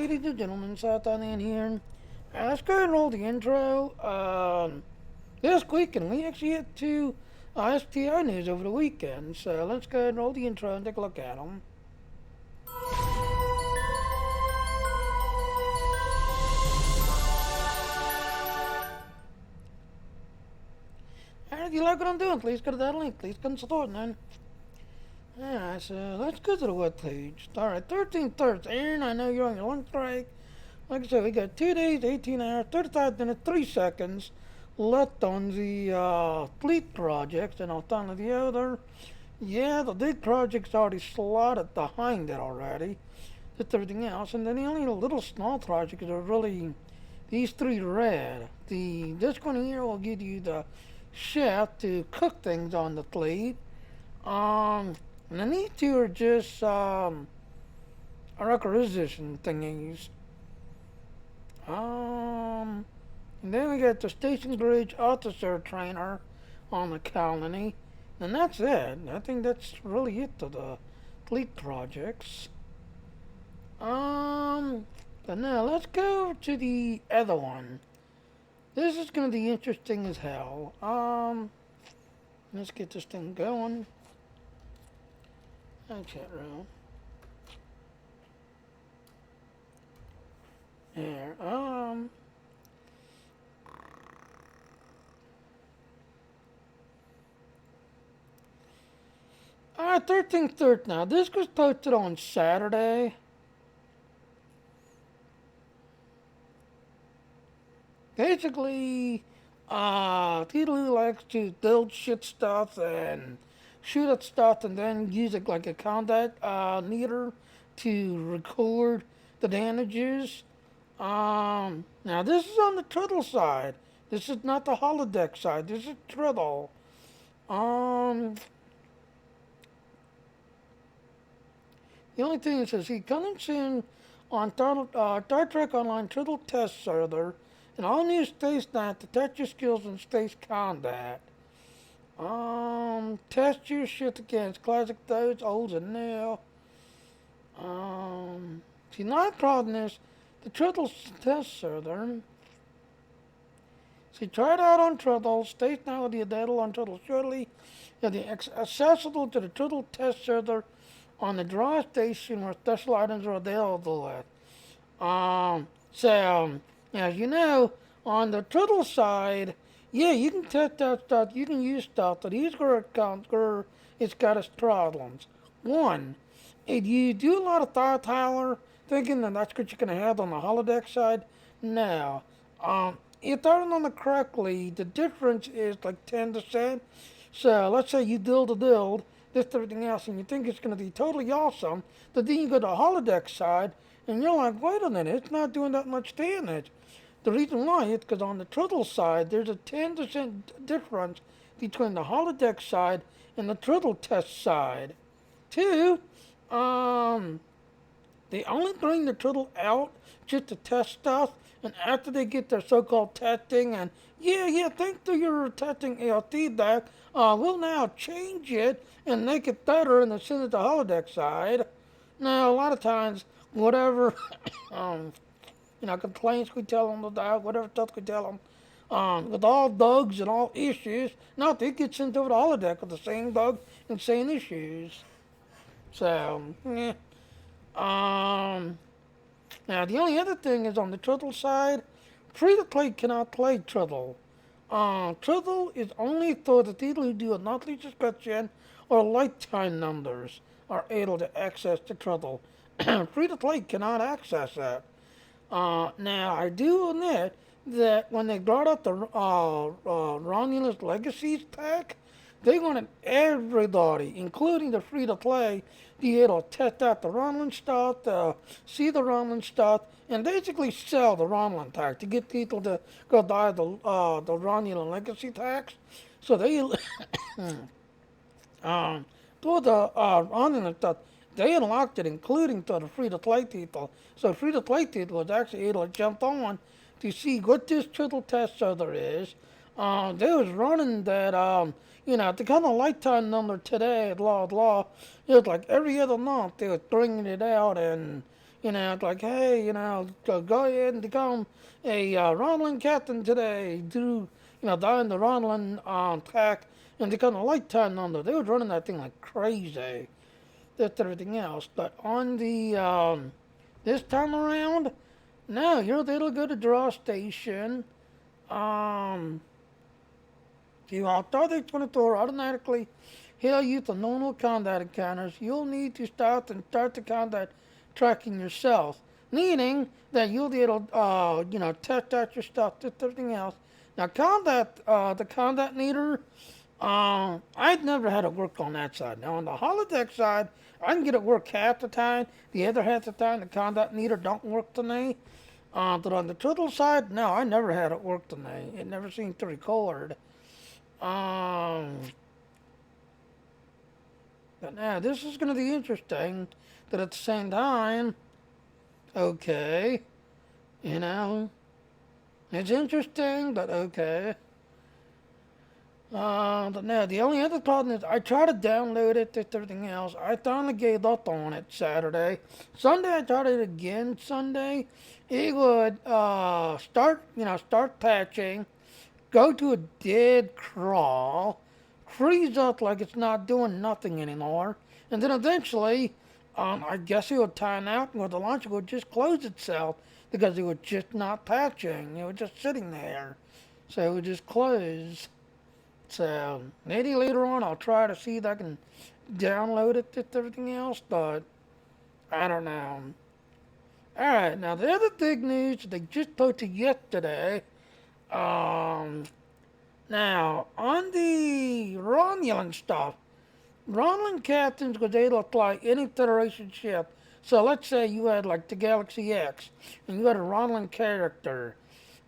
ladies and gentlemen, Satan in here. Let's go and roll the intro. This weekend, we actually hit two STO news over the weekend, so let's go and roll the intro and take a look at them. Alright, if you like what I'm doing, please go to that link. Please come support, man. Alright, so let's go to the web page. Alright, 13/3. Aaron, I know you're on your lunch break. Like I said, we got 2 days, 18 hours, 35 minutes, 3 seconds left on the fleet projects, and I'll tell you the other. Yeah, the big project's already slotted behind it already. Just everything else, and then the only little small projects are really these 3 red. This one here will give you the chef to cook things on the fleet. And then these 2 are just requisition thingies. And then we got the Station Bridge Officer Trainer on the colony. And that's it. I think that's really it to the fleet projects. But now let's go to the other one. This is going to be interesting as hell. Let's get this thing going. Chat room. There. 13/3 now. This was posted on Saturday. Basically, people who likes to build shit stuff and shoot at stuff and then use it like a combat meter to record the damages. Now this is on the Tribble side. This is not the holodeck side. This is Tribble. The only thing is, he coming soon on Star Trek Online Tribble Test Server, and all new space night to test your skills in space combat. Test your shit against classic those, old and new. See, my problem is the Tribble Test Server. See, try it out on Tribble. Space now will be available on Tribble shortly. It'll be accessible to the Tribble Test Server on the draw station where special items are available at. As you know, on the Tribble side, yeah, you can test that stuff, you can use stuff, but here's where it's got its problems. One, if you do a lot of thought tower, thinking that that's what you're going to have on the holodeck side, no. If they're on the correctly, the difference is like 10%. So let's say you build a build, this everything else, and you think it's going to be totally awesome, but then you go to the holodeck side, and you're like, wait a minute, it's not doing that much damage. The reason why is because on the Tribble side, there's a 10% difference between the holodeck side and the Tribble test side. 2, they only bring the Tribble out just to test stuff, and after they get their so-called testing, and thanks to your testing feedback, we'll now change it and make it better and then send it to the holodeck side. Now, a lot of times, whatever, complaints we tell them about, whatever stuff we tell them, with all bugs and all issues, now they get sent over to the holodeck with the same bug and same issues. So, yeah. Now, the only other thing is on the Tribble side, free-to-play cannot play Tribble. Tribble is only for the people who do a monthly subscription or lifetime numbers are able to access the Tribble. Free-to-play cannot access that. Now, I do admit that when they brought up the Romulan Legacies pack, they wanted everybody, including the free-to-play, be able to test out the Romulan stuff, see the Romulan stuff, and basically sell the Romulan pack to get people to go buy the Romulan Legacy packs. So they, for the Romulan stuff, they unlocked it, including to the free-to-play people. So free-to-play people was actually able to jump on to see what this Tribble test server is. They was running that, to kind of lifetime number today at Law, it was like every other month they was bringing it out, and, It's like, hey, go ahead and become a Romulan captain today. Down the Romulan attack and become a lifetime number. They were running that thing like crazy. That's everything else. But on the this time around, no, it'll go to draw station. Um, you start the SWTOR automatically he'll use the normal combat encounters. You'll need to start the combat tracking yourself, meaning that you'll be able test out your stuff, just everything else. Now, the combat meter, I've never had it work on that side. Now, on the holodeck side, I can get it work half the time. The other half the time, the combat meter don't work to me. But on the turtle side, no, I never had it work to me. It never seemed to record. Um, but now this is going to be interesting. That at the same time, okay, it's interesting, but okay. But now the only other problem is I tried to download it, did everything else. I finally gave up on it Saturday. Sunday I tried it again. Sunday, it would start patching, go to a dead crawl, freeze up like it's not doing nothing anymore, and then eventually, I guess it would time out and the launcher would just close itself because it was just not patching. It was just sitting there, so it would just close. So maybe later on I'll try to see if I can download it and everything else, but I don't know. Alright, now the other big news they just posted yesterday. Now, on the Romulan stuff, Romulan Captains was able to fly any Federation ship. So let's say you had like the Galaxy X, and you had a Romulan character.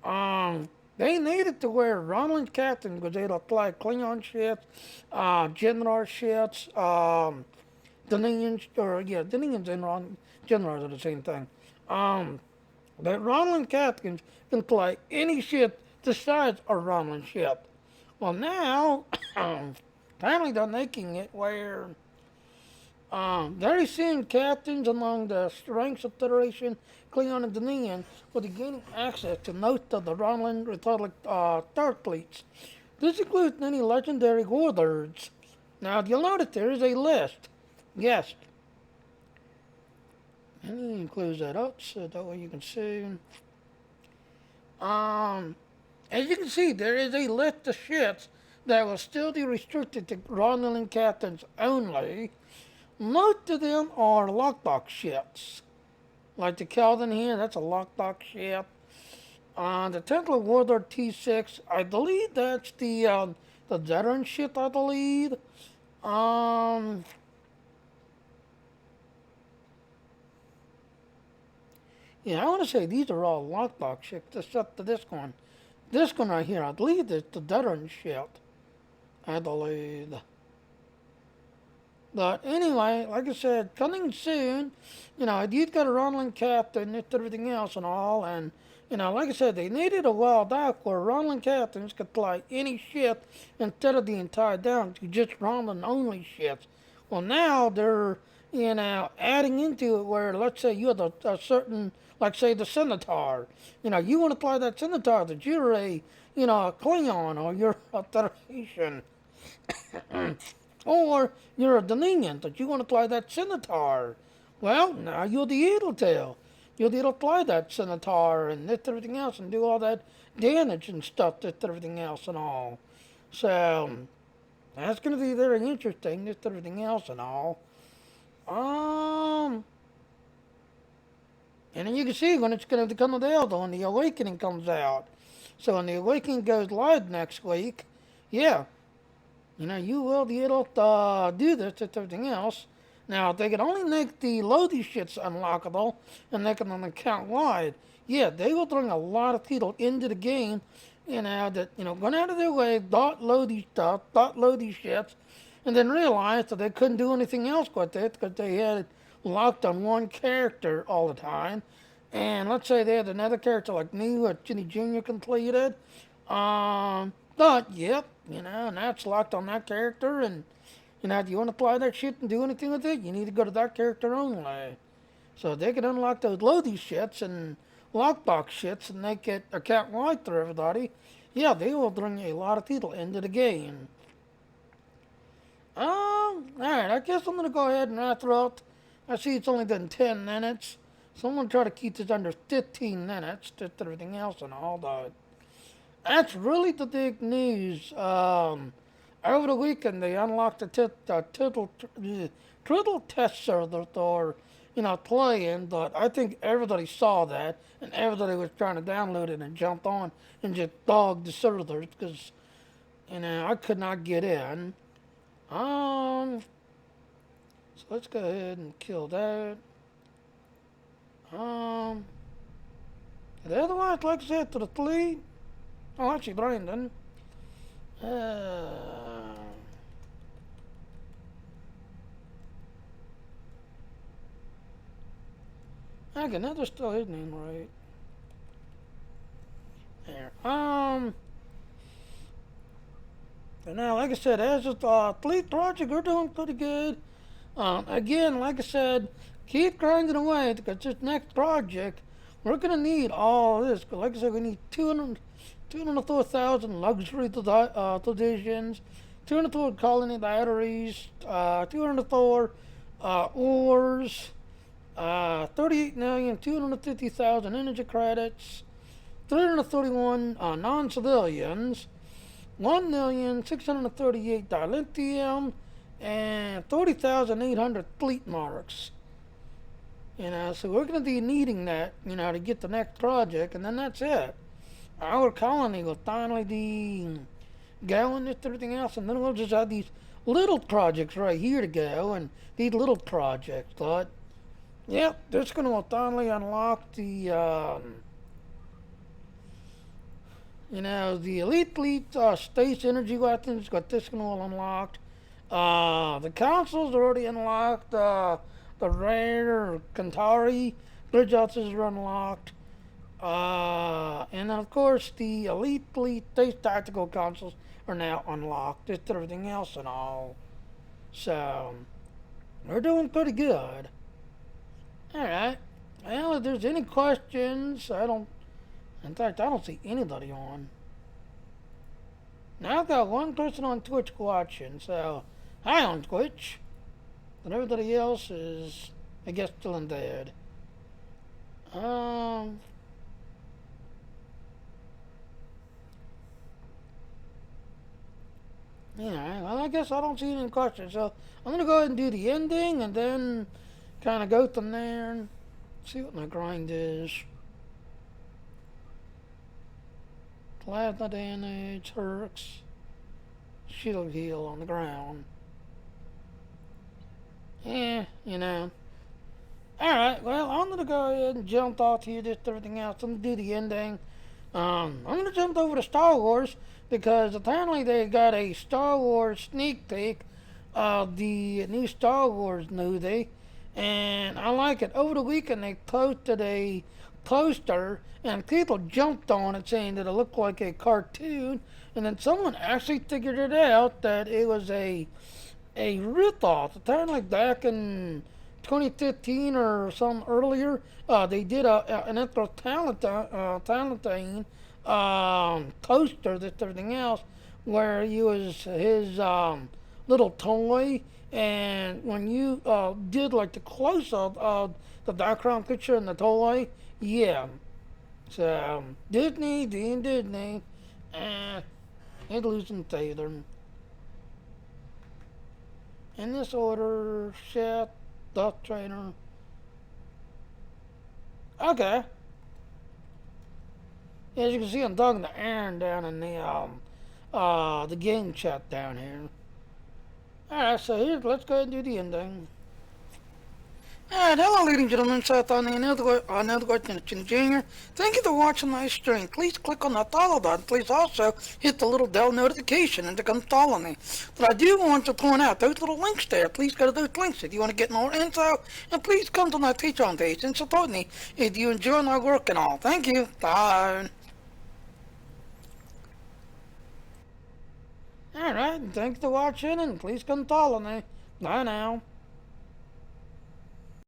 They needed to where Romulan Captain was able to fly Klingon ships, General ships, Denians, Denians and Generals are the same thing. But Romulan Captains can fly any ship the size of a Romulan ship. Well, now, finally they're making it where they're seeing captains among the ranks of Federation, Klingon, and Denian will be gaining access to most of the Romulan Republic star fleets. This includes many legendary warlords. Now, you'll notice there is a list. Yes. Let me close that up so that way you can see. As you can see, there is a list of ships that will still be restricted to Romulan captains only. Most of them are lockbox ships. Like the Kelvin here, that's a lockbox ship. The Templar Warlord T6, I believe that's the veteran ship, I believe. Yeah, I want to say these are all lockbox ships, except for this one. This one right here, I believe it's the veteran ship. I believe. But anyway, like I said, coming soon, you've got a Romulan captain and everything else and all, and, like I said, they needed a while back where Romulan captains could fly any ship instead of the entire down to just Romulan only ships. Well, now they're, adding into it where, let's say you have a certain, like say the SWTOR. You want to fly that SWTOR that you're a Klingon or you're a Federation. Or you're a Denian that you want to fly that SWTOR. Well, now you'll be able to. You'll be able to fly that SWTOR and everything else and do all that damage and stuff everything else and all. So, that's going to be very interesting, everything else and all. And then you can see when it's going to become available when the Awakening comes out. So when the Awakening goes live next week, yeah, you will be able to do this and everything else. Now, if they can only make the loading shits unlockable and they can only count wide, yeah, they will bring a lot of people into the game, that, went out of their way, load these shits, and then realized that they couldn't do anything else with it because they had it locked on one character all the time. And let's say they had another character like me who had Ginny Jr. completed. But, yep, and that's locked on that character. And, if you want to apply that shit and do anything with it, you need to go to that character only. So they can unlock those loady shits and lockbox shits and make it account-wide for everybody. Yeah, they will bring a lot of people into the game. Alright, I guess I'm gonna go ahead and wrap it up. I see it's only been 10 minutes, so I'm gonna try to keep this under 15 minutes, just everything else and all that. That's really the big news. Over the weekend, they unlocked the Tribble test server for, playing, but I think everybody saw that, and everybody was trying to download it and jump on and just dog the servers, because, I could not get in. So let's go ahead and kill that. The other one, like I said, to the fleet. Oh, actually, Brandon. Okay, now they're still his name right. There. And now, like I said, as a fleet project, we're doing pretty good. Again, like I said, keep grinding away because this next project, we're going to need all this. Cause like I said, we need 204,000 luxury divisions, 204 colony batteries, 204 ores, 38,250,000 energy credits, 331 non-civilians, 1,638 dilithium, and 30,800 fleet marks. So we're going to be needing that, to get the next project, and then that's it. Our colony will finally be going with everything else, and then we'll just have these little projects right here to go, and these little projects. But, yep, this is going to finally unlock the, the elite fleet space energy weapons. Got this one all unlocked. The consoles are already unlocked. The rare Kantari bridge houses are unlocked. And of course, the elite fleet space tactical consoles are now unlocked. Just everything else and all. So, we're doing pretty good. Alright. Well, if there's any questions, in fact, I don't see anybody on. Now I've got one person on Twitch watching, so hi on Twitch. And everybody else is, I guess, still in bed. Well, I guess I don't see any questions, so I'm going to go ahead and do the ending and then kind of go from there and see what my grind is. Plasma damage, Herx, shield heal on the ground. Yeah, Alright, well, I'm going to go ahead and jump off here, just everything else. I'm going to do the ending. I'm going to jump over to Star Wars because apparently they got a Star Wars sneak peek of the new Star Wars movie. And I like it. Over the weekend they posted a poster and people jumped on it saying that it looked like a cartoon. And then someone actually figured it out that it was a ripoff. Apparently back in 2015 or some earlier, they did an intro Talentine poster, this everything else, where he was his little toy, and when you did like the close up of the background picture and the toy, yeah. So Disney being Disney, ain't losing theater. In this order, Chef, Duck Trainer. Okay. As you can see, I'm talking to Aaron down in the game chat down here. Alright, so here, let's go ahead and do the ending. Alright, hello ladies and gentlemen, Seth on the another question Junior. Thank you for watching my stream. Please click on that follow button. Please also hit the little bell notification and to come follow me. But I do want to point out those little links there. Please go to those links if you want to get more info. And please come to my Patreon page and support me if you enjoy my work and all. Thank you. Bye. Alright, thanks for watching and please come follow me. Bye now.